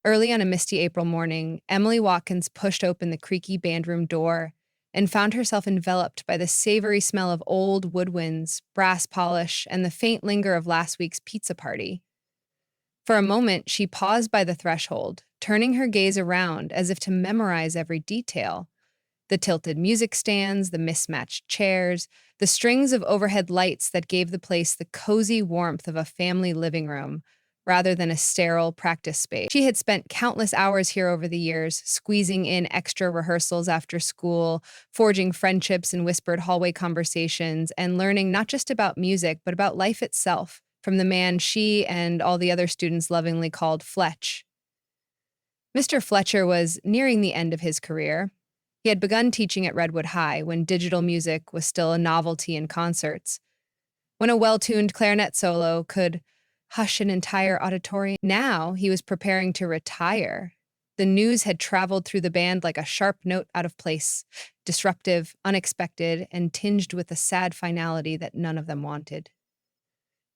Early on a misty April morning, Emily Watkins pushed open the creaky bandroom door and found herself enveloped by the savory smell of old woodwinds, brass polish, and the faint linger of last week's pizza party. For a moment, she paused by the threshold, turning her gaze around as if to memorize every detail. The tilted music stands, the mismatched chairs, the strings of overhead lights that gave the place the cozy warmth of a family living room rather than a sterile practice space. She had spent countless hours here over the years, squeezing in extra rehearsals after school, forging friendships in whispered hallway conversations, and learning not just about music, but about life itself from the man she and all the other students lovingly called Fletch. Mr. Fletcher was nearing the end of his career. He had begun teaching at Redwood High when digital music was still a novelty in concerts, when a well-tuned clarinet solo could hush an entire auditorium. Now he was preparing to retire. The news had traveled through the band like a sharp note out of place, disruptive, unexpected, and tinged with a sad finality that none of them wanted.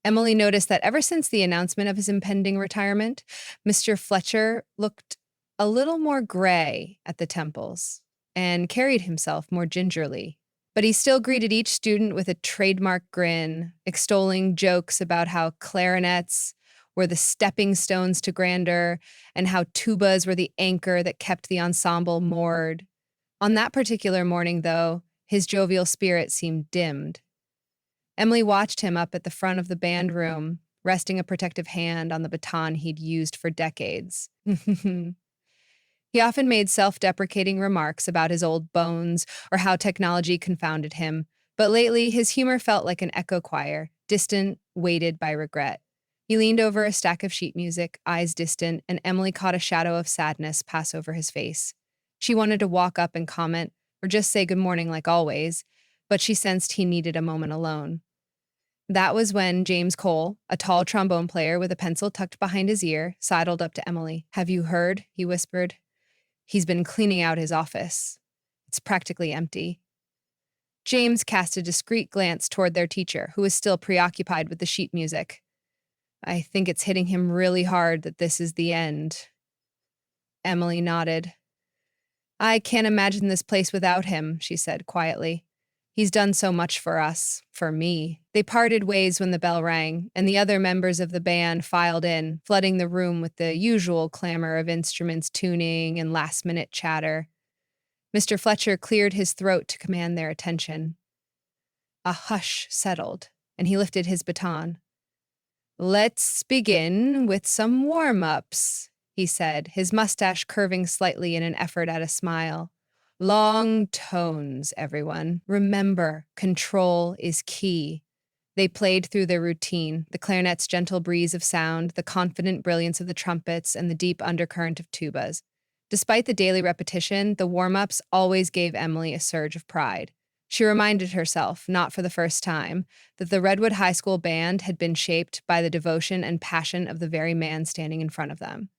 Emily noticed that ever since the announcement of his impending retirement, Mr. Fletcher looked a little more gray at the temples and carried himself more gingerly. But he still greeted each student with a trademark grin, extolling jokes about how clarinets were the stepping stones to grandeur and how tubas were the anchor that kept the ensemble moored. On that particular morning, though, his jovial spirit seemed dimmed. Emily watched him up at the front of the band room, resting a protective hand on the baton he'd used for decades. He often made self-deprecating remarks about his old bones or how technology confounded him, but lately his humor felt like an echo choir, distant, weighted by regret. He leaned over a stack of sheet music, eyes distant, and Emily caught a shadow of sadness pass over his face. She wanted to walk up and comment, or just say good morning like always, but she sensed he needed a moment alone. That was when James Cole, a tall trombone player with a pencil tucked behind his ear, sidled up to Emily. "Have you heard?" he whispered. "He's been cleaning out his office. It's practically empty." James cast a discreet glance toward their teacher, who was still preoccupied with the sheet music. "I think it's hitting him really hard that this is the end." Emily nodded. "I can't imagine this place without him," she said quietly. "He's done so much for us, for me." They parted ways when the bell rang, and the other members of the band filed in, flooding the room with the usual clamor of instruments tuning and last-minute chatter. Mr. Fletcher cleared his throat to command their attention. A hush settled, and he lifted his baton. "Let's begin with some warm-ups," he said, his mustache curving slightly in an effort at a smile. "Long tones, everyone. Remember, control is key." They played through their routine, the clarinet's gentle breeze of sound, the confident brilliance of the trumpets, and the deep undercurrent of tubas. Despite the daily repetition, the warm-ups always gave Emily a surge of pride. She reminded herself, not for the first time, that the Redwood High School band had been shaped by the devotion and passion of the very man standing in front of them.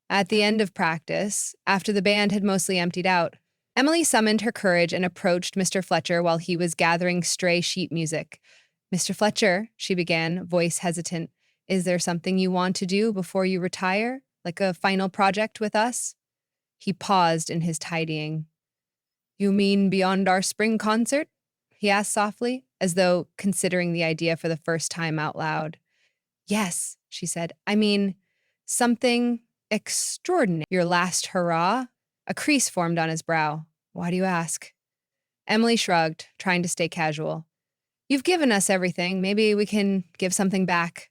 At the end of practice, after the band had mostly emptied out, Emily summoned her courage and approached Mr. Fletcher while he was gathering stray sheet music. "Mr. Fletcher," she began, voice hesitant, "is there something you want to do before you retire? Like a final project with us?" He paused in his tidying. "You mean beyond our spring concert?" he asked softly, as though considering the idea for the first time out loud. "Yes," she said. "I mean, something extraordinary. Your last hurrah?" A crease formed on his brow. "Why do you ask?" Emily shrugged, trying to stay casual. "You've given us everything. Maybe we can give something back."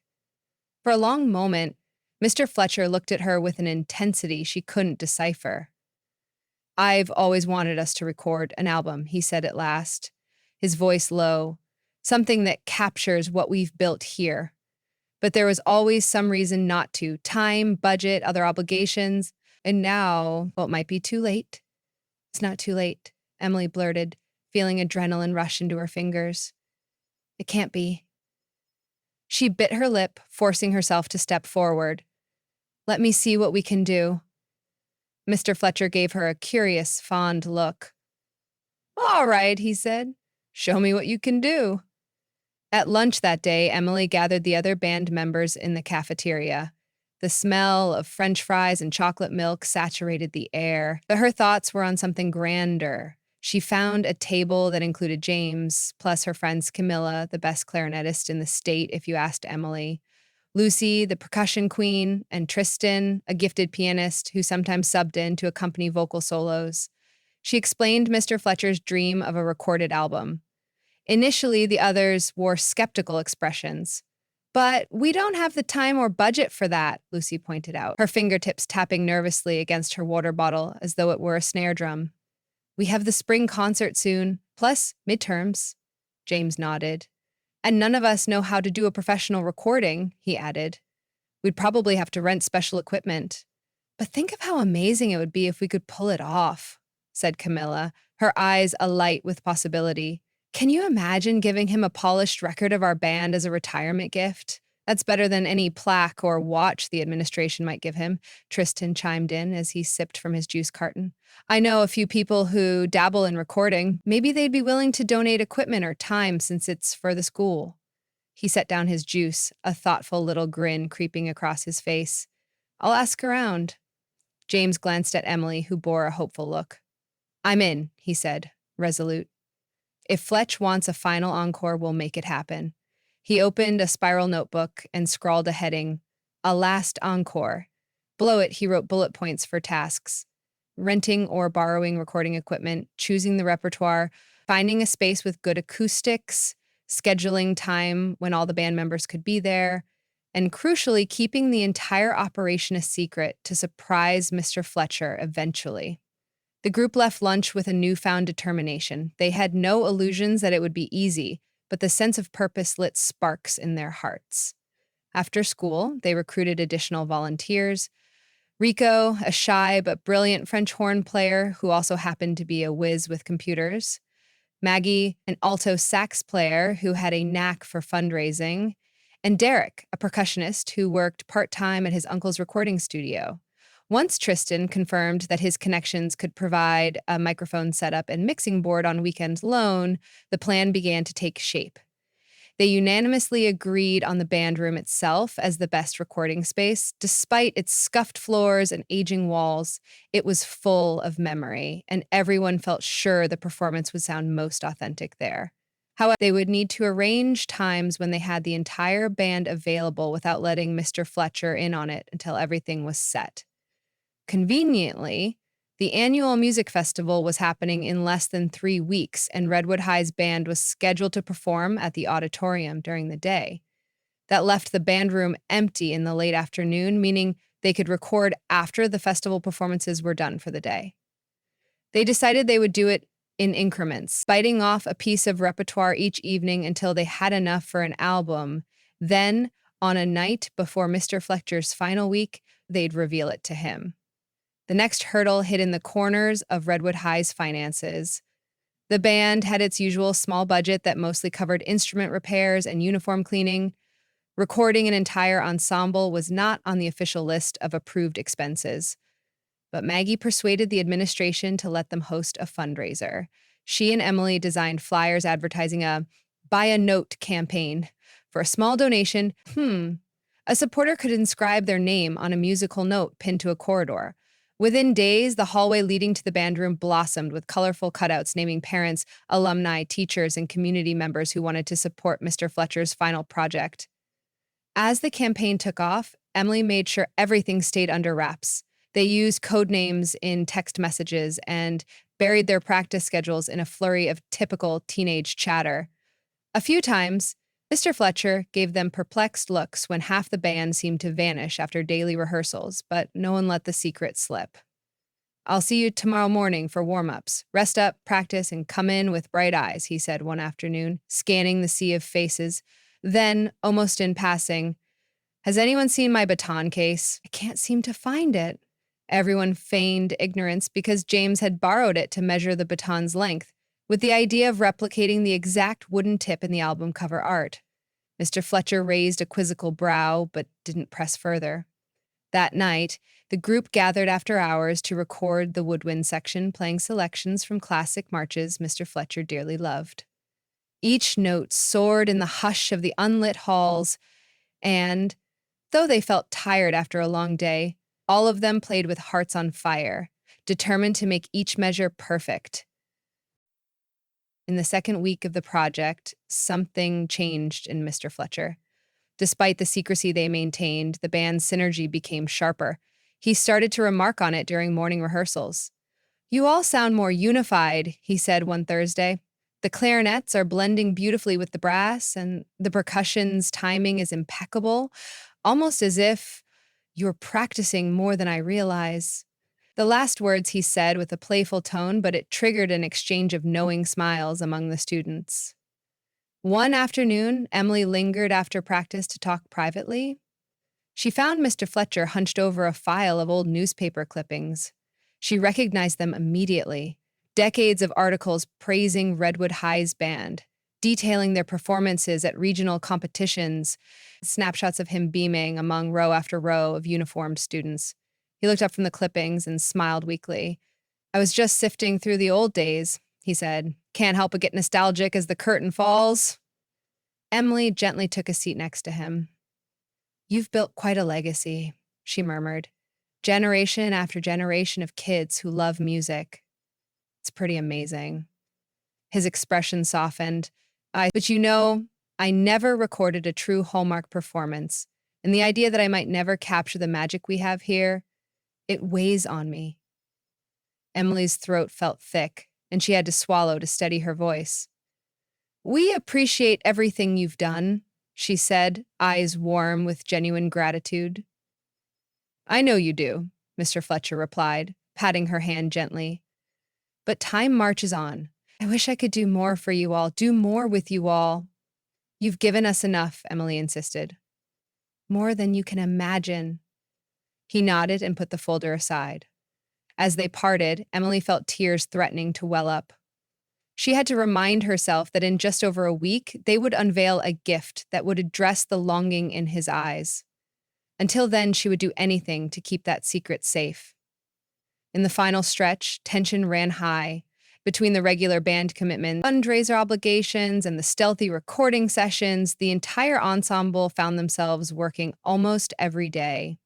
For a long moment, Mr. Fletcher looked at her with an intensity she couldn't decipher. "I've always wanted us to record an album," he said at last, his voice low, "something that captures what we've built here. But there was always some reason not to. Time, budget, other obligations. And now, well, it might be too late." "It's not too late," Emily blurted, feeling adrenaline rush into her fingers. "It can't be." She bit her lip, forcing herself to step forward. "Let me see what we can do." Mr. Fletcher gave her a curious, fond look. "All right," he said. "Show me what you can do." At lunch that day, Emily gathered the other band members in the cafeteria. The smell of French fries and chocolate milk saturated the air, but her thoughts were on something grander. She found a table that included James, plus her friends Camilla, the best clarinetist in the state, if you asked Emily, Lucy, the percussion queen, and Tristan, a gifted pianist who sometimes subbed in to accompany vocal solos. She explained Mr. Fletcher's dream of a recorded album. Initially, the others wore skeptical expressions. But we don't have the time or budget for that, Lucy pointed out, her fingertips tapping nervously against her water bottle as though it were a snare drum. We have the spring concert soon, plus midterms. James nodded. And none of us know how to do a professional recording, he added. We'd probably have to rent special equipment. But think of how amazing it would be if we could pull it off, said Camilla, her eyes alight with possibility. Can you imagine giving him a polished record of our band as a retirement gift? That's better than any plaque or watch the administration might give him, Tristan chimed in as he sipped from his juice carton. I know a few people who dabble in recording. Maybe they'd be willing to donate equipment or time since it's for the school. He set down his juice, a thoughtful little grin creeping across his face. I'll ask around. James glanced at Emily, who bore a hopeful look. I'm in, he said, resolute. If Fletch wants a final encore, we'll make it happen. He opened a spiral notebook and scrawled a heading, A Last Encore. Below it, he wrote bullet points for tasks. Renting or borrowing recording equipment, choosing the repertoire, finding a space with good acoustics, scheduling time when all the band members could be there, and crucially, keeping the entire operation a secret to surprise Mr. Fletcher eventually. The group left lunch with a newfound determination. They had no illusions that it would be easy, but the sense of purpose lit sparks in their hearts. After school, they recruited additional volunteers. Rico, a shy but brilliant French horn player who also happened to be a whiz with computers. Maggie, an alto sax player who had a knack for fundraising. And Derek, a percussionist who worked part-time at his uncle's recording studio. Once Tristan confirmed that his connections could provide a microphone setup and mixing board on weekends alone, the plan began to take shape. They unanimously agreed on the band room itself as the best recording space. Despite its scuffed floors and aging walls, it was full of memory, and everyone felt sure the performance would sound most authentic there. However, they would need to arrange times when they had the entire band available without letting Mr. Fletcher in on it until everything was set. Conveniently, the annual music festival was happening in less than 3 weeks, and Redwood High's band was scheduled to perform at the auditorium during the day. That left the band room empty in the late afternoon, meaning they could record after the festival performances were done for the day. They decided they would do it in increments, biting off a piece of repertoire each evening until they had enough for an album. Then, on a night before Mr. Fletcher's final week, they'd reveal it to him. The next hurdle hid in the corners of Redwood High's finances. The band had its usual small budget that mostly covered instrument repairs and uniform cleaning. Recording an entire ensemble was not on the official list of approved expenses. But Maggie persuaded the administration to let them host a fundraiser. She and Emily designed flyers advertising a buy a note campaign. For a small donation, a supporter could inscribe their name on a musical note pinned to a corridor. Within days, the hallway leading to the band room blossomed with colorful cutouts naming parents, alumni, teachers, and community members who wanted to support Mr. Fletcher's final project. As the campaign took off, Emily made sure everything stayed under wraps. They used code names in text messages and buried their practice schedules in a flurry of typical teenage chatter. A few times, Mr. Fletcher gave them perplexed looks when half the band seemed to vanish after daily rehearsals, but no one let the secret slip. I'll see you tomorrow morning for warm-ups. Rest up, practice, and come in with bright eyes, he said one afternoon, scanning the sea of faces. Then, almost in passing, has anyone seen my baton case? I can't seem to find it. Everyone feigned ignorance because James had borrowed it to measure the baton's length, with the idea of replicating the exact wooden tip in the album cover art. Mr. Fletcher raised a quizzical brow, but didn't press further. That night, the group gathered after hours to record the woodwind section, playing selections from classic marches Mr. Fletcher dearly loved. Each note soared in the hush of the unlit halls, and Though they felt tired after a long day, all of them played with hearts on fire, determined to make each measure perfect. In the second week of the project, something changed in Mr. Fletcher. Despite the secrecy they maintained, the band's synergy became sharper. He started to remark on it during morning rehearsals. "You all sound more unified," he said one Thursday. "The clarinets are blending beautifully with the brass, and the percussion's timing is impeccable, almost as if you're practicing more than I realize." The last words he said with a playful tone, but it triggered an exchange of knowing smiles among the students. One afternoon, Emily lingered after practice to talk privately. She found Mr. Fletcher hunched over a file of old newspaper clippings. She recognized them immediately. Decades of articles praising Redwood High's band, detailing their performances at regional competitions, snapshots of him beaming among row after row of uniformed students. He looked up from the clippings and smiled weakly. "I was just sifting through the old days," he said. "Can't help but get nostalgic as the curtain falls." Emily gently took a seat next to him. "You've built quite a legacy," she murmured. "Generation after generation of kids who love music. It's pretty amazing." His expression softened. But you know, I never recorded a true Hallmark performance, and the idea that I might never capture the magic we have here, it weighs on me." Emily's throat felt thick, and she had to swallow to steady her voice. "We appreciate everything you've done," she said, eyes warm with genuine gratitude. "I know you do," Mr. Fletcher replied, patting her hand gently. "But time marches on. I wish I could do more for you all, do more with you all." "You've given us enough," Emily insisted. "More than you can imagine." He nodded and put the folder aside. As they parted, Emily felt tears threatening to well up. She had to remind herself that in just over a week, they would unveil a gift that would address the longing in his eyes. Until then, she would do anything to keep that secret safe. In the final stretch, tension ran high. Between the regular band commitments, fundraiser obligations, and the stealthy recording sessions, the entire ensemble found themselves working almost every day.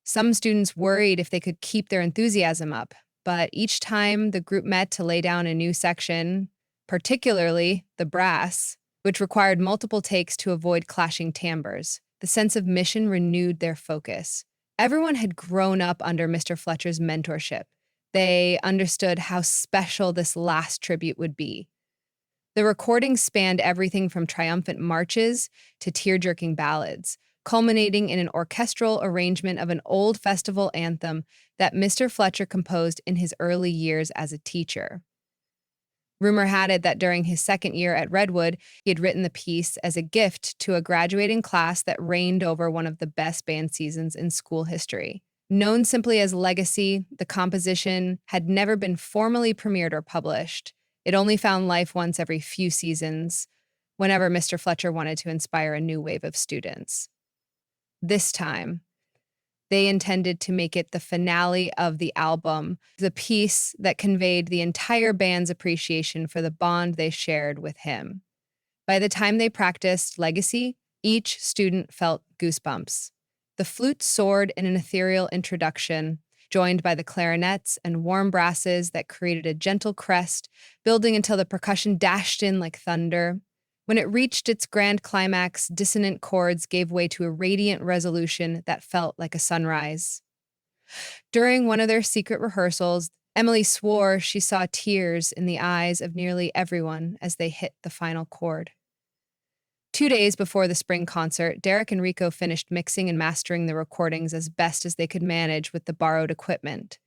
Some students worried if they could keep their enthusiasm up, but each time the group met to lay down a new section, particularly the brass, which required multiple takes to avoid clashing timbres, the sense of mission renewed their focus. Everyone had grown up under Mr. Fletcher's mentorship. They understood how special this last tribute would be. The recording spanned everything from triumphant marches to tear-jerking ballads, culminating in an orchestral arrangement of an old festival anthem that Mr. Fletcher composed in his early years as a teacher. Rumor had it that during his second year at Redwood, he had written the piece as a gift to a graduating class that reigned over one of the best band seasons in school history. Known simply as Legacy, the composition had never been formally premiered or published. It only found life once every few seasons, whenever Mr. Fletcher wanted to inspire a new wave of students. This time, they intended to make it the finale of the album, the piece that conveyed the entire band's appreciation for the bond they shared with him. By the time they practiced Legacy, each student felt goosebumps. The flute soared in an ethereal introduction, joined by the clarinets and warm brasses that created a gentle crest, building until the percussion dashed in like thunder. When it reached its grand climax, dissonant chords gave way to a radiant resolution that felt like a sunrise. During one of their secret rehearsals, Emily swore she saw tears in the eyes of nearly everyone as they hit the final chord. 2 days before the spring concert, Derek and Rico finished mixing and mastering the recordings as best as they could manage with the borrowed equipment.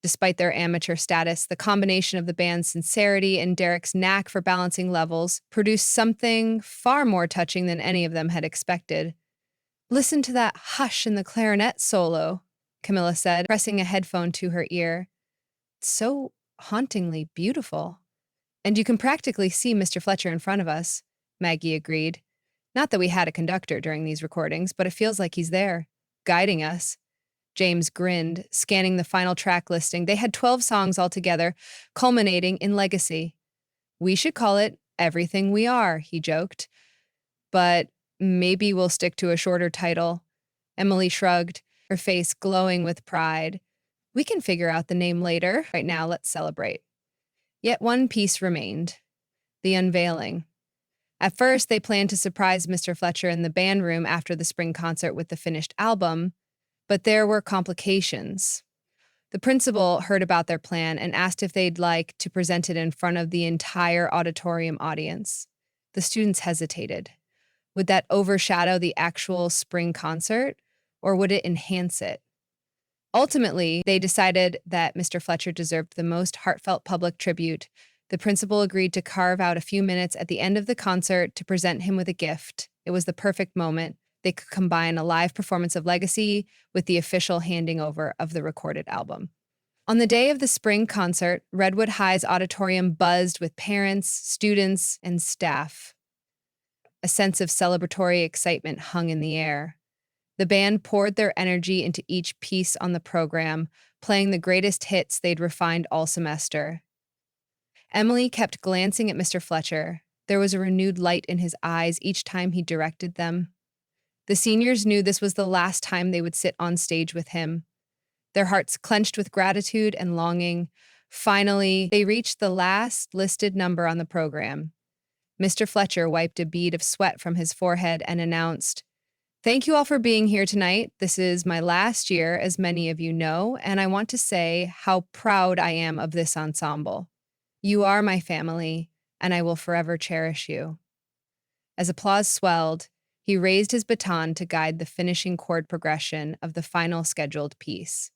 Despite their amateur status, the combination of the band's sincerity and Derek's knack for balancing levels produced something far more touching than any of them had expected. "Listen to that hush in the clarinet solo," Camilla said, pressing a headphone to her ear. "It's so hauntingly beautiful." "And you can practically see Mr. Fletcher in front of us," Maggie agreed. "Not that we had a conductor during these recordings, but it feels like he's there, guiding us." James grinned, scanning the final track listing. They had 12 songs altogether, culminating in Legacy. "We should call it Everything We Are," he joked. "But maybe we'll stick to a shorter title." Emily shrugged, her face glowing with pride. We can figure out the name later. Right now, let's celebrate. Yet one piece remained, the unveiling. At first, they planned to surprise Mr. Fletcher in the band room after the spring concert with the finished album, but there were complications. The principal heard about their plan and asked if they'd like to present it in front of the entire auditorium audience. The students hesitated. Would that overshadow the actual spring concert, or would it enhance it? Ultimately, they decided that Mr. Fletcher deserved the most heartfelt public tribute. The principal agreed to carve out a few minutes at the end of the concert to present him with a gift. It was the perfect moment. They could combine a live performance of Legacy with the official handing over of the recorded album. On the day of the spring concert, Redwood High's auditorium buzzed with parents, students, and staff. A sense of celebratory excitement hung in the air. The band poured their energy into each piece on the program, playing the greatest hits they'd refined all semester. Emily kept glancing at Mr. Fletcher. There was a renewed light in his eyes each time he directed them. The seniors knew this was the last time they would sit on stage with him. Their hearts clenched with gratitude and longing. Finally, they reached the last listed number on the program. Mr. Fletcher wiped a bead of sweat from his forehead and announced, "Thank you all for being here tonight. This is my last year, as many of you know, and I want to say how proud I am of this ensemble. You are my family, and I will forever cherish you." As applause swelled, he raised his baton to guide the finishing chord progression of the final scheduled piece.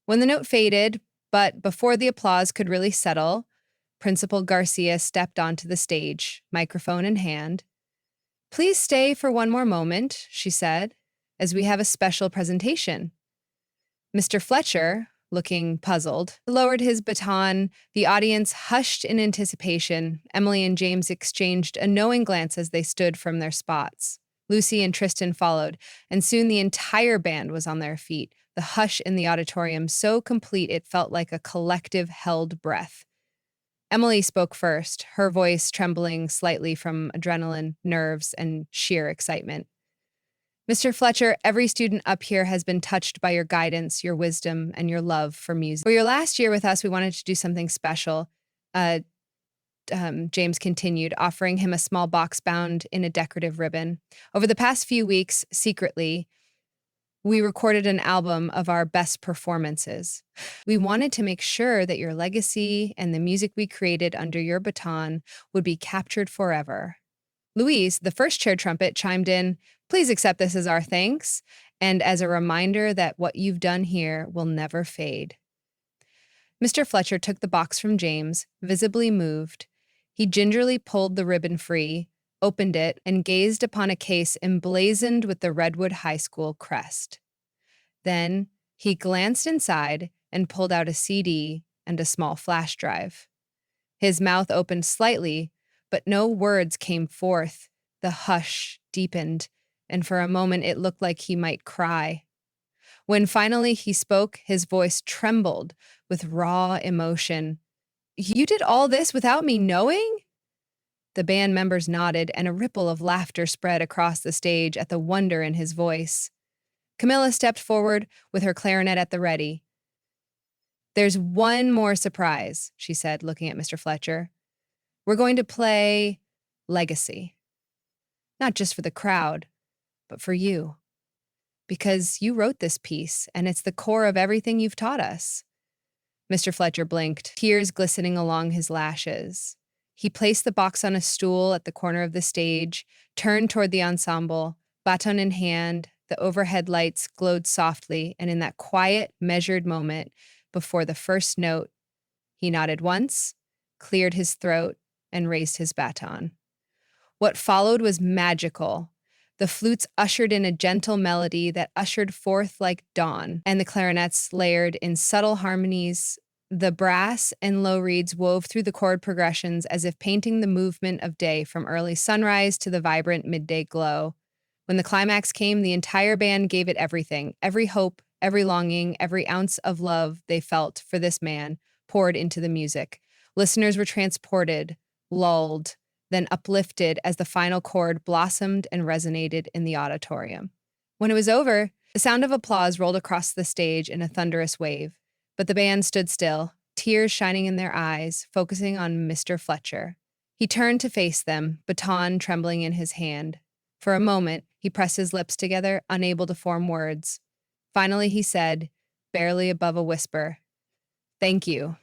When the note faded, but before the applause could really settle, Principal Garcia stepped onto the stage, microphone in hand. "Please stay for one more moment," she said, "as we have a special presentation." Mr. Fletcher, looking puzzled, lowered his baton. The audience hushed in anticipation. Emily and James exchanged a knowing glance as they stood from their spots. Lucy and Tristan followed, and soon the entire band was on their feet, the hush in the auditorium so complete it felt like a collective held breath. Emily spoke first, her voice trembling slightly from adrenaline, nerves, and sheer excitement. "Mr. Fletcher, every student up here has been touched by your guidance, your wisdom, and your love for music. For your last year with us, we wanted to do something special." James continued, offering him a small box bound in a decorative ribbon. "Over the past few weeks, secretly, we recorded an album of our best performances. We wanted to make sure that your legacy and the music we created under your baton would be captured forever." Louise, the first chair trumpet, chimed in, "Please accept this as our thanks, and as a reminder that what you've done here will never fade." Mr. Fletcher took the box from James, visibly moved. He gingerly pulled the ribbon free, opened it, and gazed upon a case emblazoned with the Redwood High School crest. Then he glanced inside and pulled out a CD and a small flash drive. His mouth opened slightly, but no words came forth. The hush deepened, and for a moment it looked like he might cry. When finally he spoke, his voice trembled with raw emotion. "You did all this without me knowing?" The band members nodded, and a ripple of laughter spread across the stage at the wonder in his voice. Camilla stepped forward with her clarinet at the ready. "There's one more surprise," she said, looking at Mr. Fletcher. "We're going to play Legacy. Not just for the crowd, but for you. Because you wrote this piece, and it's the core of everything you've taught us." Mr. Fletcher blinked, tears glistening along his lashes. He placed the box on a stool at the corner of the stage, turned toward the ensemble, baton in hand. The overhead lights glowed softly, and in that quiet, measured moment before the first note, he nodded once, cleared his throat, and raised his baton. What followed was magical. The flutes ushered in a gentle melody that ushered forth like dawn, and the clarinets layered in subtle harmonies. The brass and low reeds wove through the chord progressions as if painting the movement of day from early sunrise to the vibrant midday glow. When the climax came, the entire band gave it everything, every hope, every longing, every ounce of love they felt for this man poured into the music. Listeners were transported, lulled, then uplifted as the final chord blossomed and resonated in the auditorium. When it was over, The sound of applause rolled across the stage in a thunderous wave, but the band stood still, tears shining in their eyes, focusing on Mr. Fletcher. He turned to face them, baton trembling in his hand. For a moment, he pressed his lips together, unable to form words. Finally, he said, barely above a whisper, "Thank you."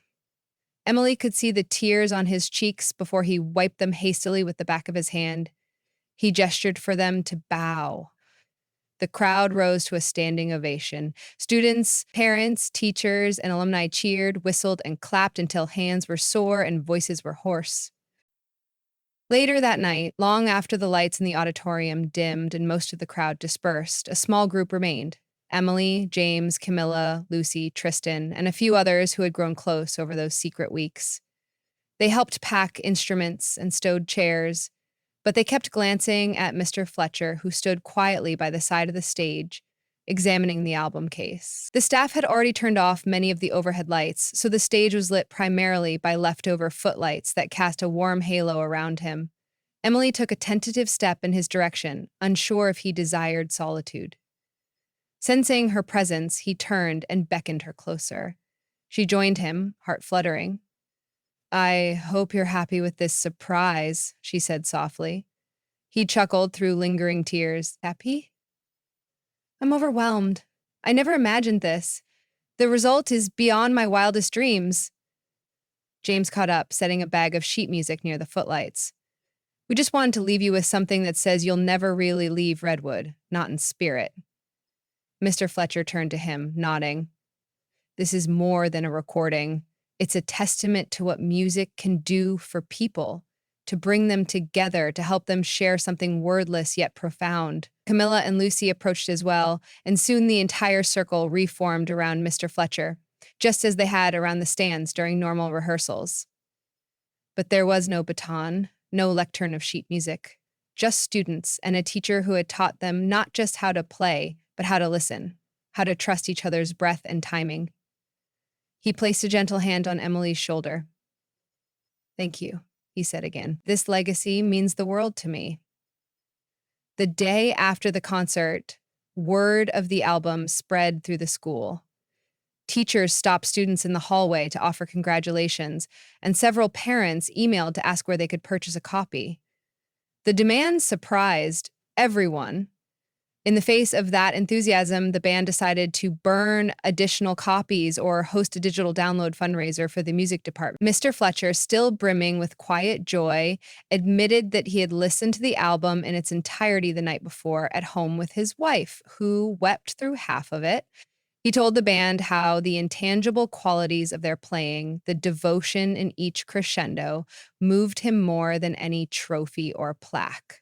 Emily could see the tears on his cheeks before he wiped them hastily with the back of his hand. He gestured for them to bow. The crowd rose to a standing ovation. Students, parents, teachers, and alumni cheered, whistled, and clapped until hands were sore and voices were hoarse. Later that night, long after the lights in the auditorium dimmed and most of the crowd dispersed, a small group remained. Emily, James, Camilla, Lucy, Tristan, and a few others who had grown close over those secret weeks. They helped pack instruments and stowed chairs, but they kept glancing at Mr. Fletcher, who stood quietly by the side of the stage, examining the album case. The staff had already turned off many of the overhead lights, so the stage was lit primarily by leftover footlights that cast a warm halo around him. Emily took a tentative step in his direction, unsure if he desired solitude. Sensing her presence, he turned and beckoned her closer. She joined him, heart fluttering. "I hope you're happy with this surprise," she said softly. He chuckled through lingering tears. "Happy? I'm overwhelmed. I never imagined this. The result is beyond my wildest dreams." James caught up, setting a bag of sheet music near the footlights. "We just wanted to leave you with something that says you'll never really leave Redwood, not in spirit." Mr. Fletcher turned to him, nodding. "This is more than a recording. It's a testament to what music can do for people, to bring them together, to help them share something wordless yet profound." Camilla and Lucy approached as well, and soon the entire circle reformed around Mr. Fletcher, just as they had around the stands during normal rehearsals. But there was no baton, no lectern of sheet music, just students and a teacher who had taught them not just how to play, but how to listen, how to trust each other's breath and timing. He placed a gentle hand on Emily's shoulder. "Thank you," he said again. "This legacy means the world to me." The day after the concert, word of the album spread through the school. Teachers stopped students in the hallway to offer congratulations, and several parents emailed to ask where they could purchase a copy. The demand surprised everyone. In the face of that enthusiasm, the band decided to burn additional copies or host a digital download fundraiser for the music department. Mr. Fletcher, still brimming with quiet joy, admitted that he had listened to the album in its entirety the night before at home with his wife, who wept through half of it. He told the band how the intangible qualities of their playing, the devotion in each crescendo, moved him more than any trophy or plaque.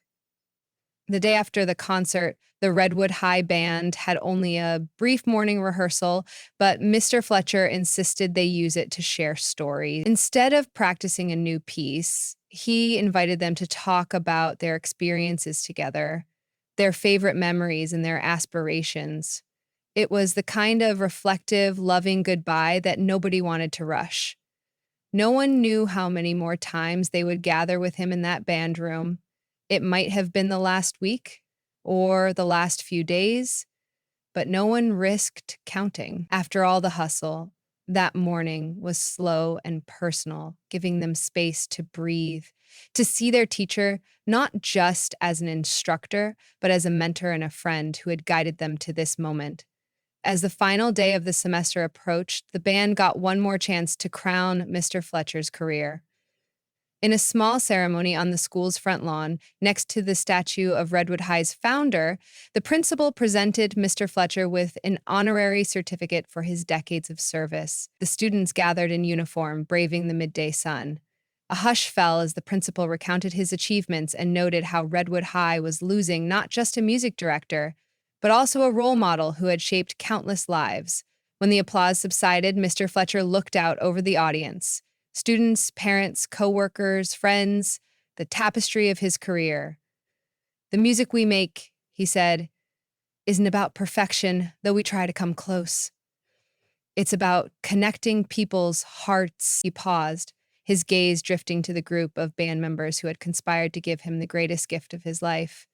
The day after the concert, the Redwood High Band had only a brief morning rehearsal, but Mr. Fletcher insisted they use it to share stories. Instead of practicing a new piece, he invited them to talk about their experiences together, their favorite memories, and their aspirations. It was the kind of reflective, loving goodbye that nobody wanted to rush. No one knew how many more times they would gather with him in that band room. It might have been the last week or the last few days, but no one risked counting. After all the hustle, that morning was slow and personal, giving them space to breathe, to see their teacher not just as an instructor, but as a mentor and a friend who had guided them to this moment. As the final day of the semester approached, the band got one more chance to crown Mr. Fletcher's career. In a small ceremony on the school's front lawn, next to the statue of Redwood High's founder, the principal presented Mr. Fletcher with an honorary certificate for his decades of service. The students gathered in uniform, braving the midday sun. A hush fell as the principal recounted his achievements and noted how Redwood High was losing not just a music director, but also a role model who had shaped countless lives. When the applause subsided, Mr. Fletcher looked out over the audience. Students, parents, co-workers, friends, the tapestry of his career. "The music we make," he said, "isn't about perfection, though we try to come close. It's about connecting people's hearts." He paused, his gaze drifting to the group of band members who had conspired to give him the greatest gift of his life.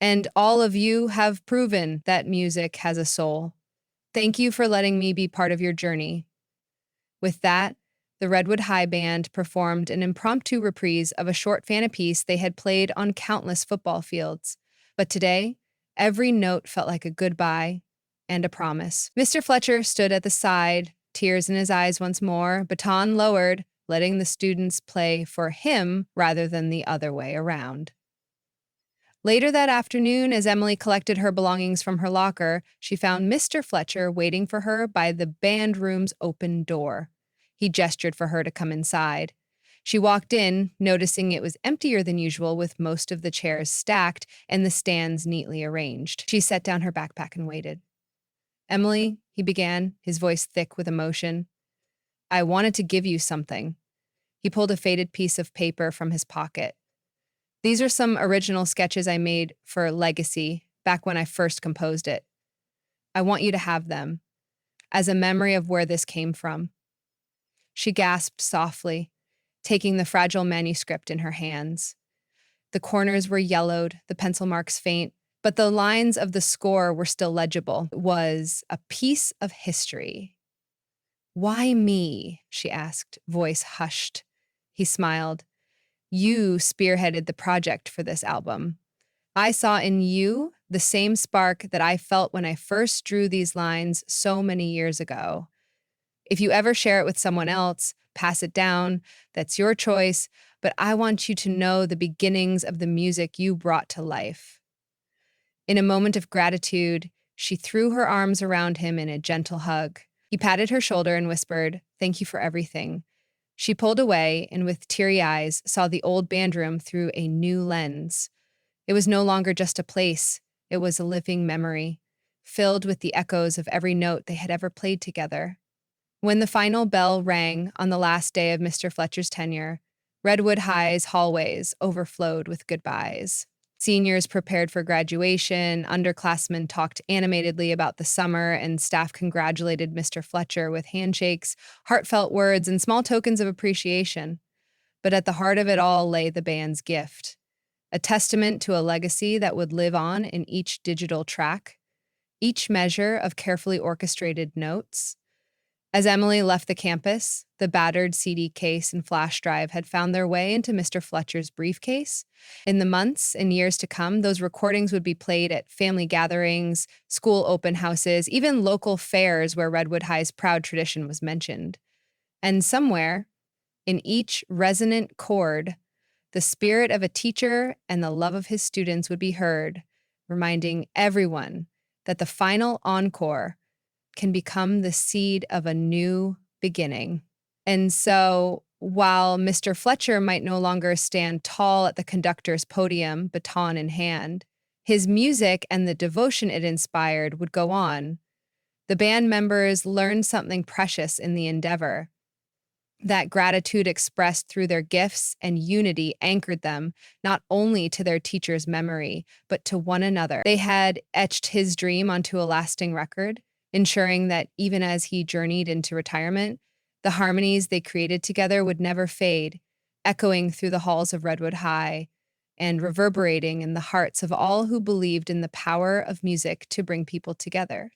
And all of you have proven that music has a soul. Thank you for letting me be part of your journey. With that, the Redwood High Band performed an impromptu reprise of a short Fana piece they had played on countless football fields. But today, every note felt like a goodbye and a promise. Mr. Fletcher stood at the side, tears in his eyes once more, baton lowered, letting the students play for him rather than the other way around. Later that afternoon, as Emily collected her belongings from her locker, she found Mr. Fletcher waiting for her by the band room's open door. He gestured for her to come inside. She walked in, noticing it was emptier than usual, with most of the chairs stacked and the stands neatly arranged. She set down her backpack and waited. "Emily," he began, his voice thick with emotion, "I wanted to give you something." He pulled a faded piece of paper from his pocket. "These are some original sketches I made for Legacy back when I first composed it. I want you to have them as a memory of where this came from." She gasped softly, taking the fragile manuscript in her hands. The corners were yellowed, the pencil marks faint, but the lines of the score were still legible. It was a piece of history. "Why me?" she asked, voice hushed. He smiled. "You spearheaded the project for this album. I saw in you the same spark that I felt when I first drew these lines so many years ago. If you ever share it with someone else, pass it down. That's your choice, but I want you to know the beginnings of the music you brought to life." In a moment of gratitude, she threw her arms around him in a gentle hug. He patted her shoulder and whispered, "Thank you for everything." She pulled away and with teary eyes saw the old band room through a new lens. It was no longer just a place, it was a living memory, filled with the echoes of every note they had ever played together. When the final bell rang on the last day of Mr. Fletcher's tenure, Redwood High's hallways overflowed with goodbyes. Seniors prepared for graduation, underclassmen talked animatedly about the summer, and staff congratulated Mr. Fletcher with handshakes, heartfelt words, and small tokens of appreciation. But at the heart of it all lay the band's gift, a testament to a legacy that would live on in each digital track, each measure of carefully orchestrated notes. As Emily left the campus, the battered CD case and flash drive had found their way into Mr. Fletcher's briefcase. In the months and years to come, those recordings would be played at family gatherings, school open houses, even local fairs where Redwood High's proud tradition was mentioned. And somewhere, in each resonant chord, the spirit of a teacher and the love of his students would be heard, reminding everyone that the final encore can become the seed of a new beginning. And so, while Mr. Fletcher might no longer stand tall at the conductor's podium, baton in hand, his music and the devotion it inspired would go on. The band members learned something precious in the endeavor. That gratitude expressed through their gifts and unity anchored them not only to their teacher's memory, but to one another. They had etched his dream onto a lasting record, ensuring that even as he journeyed into retirement, the harmonies they created together would never fade, echoing through the halls of Redwood High and reverberating in the hearts of all who believed in the power of music to bring people together.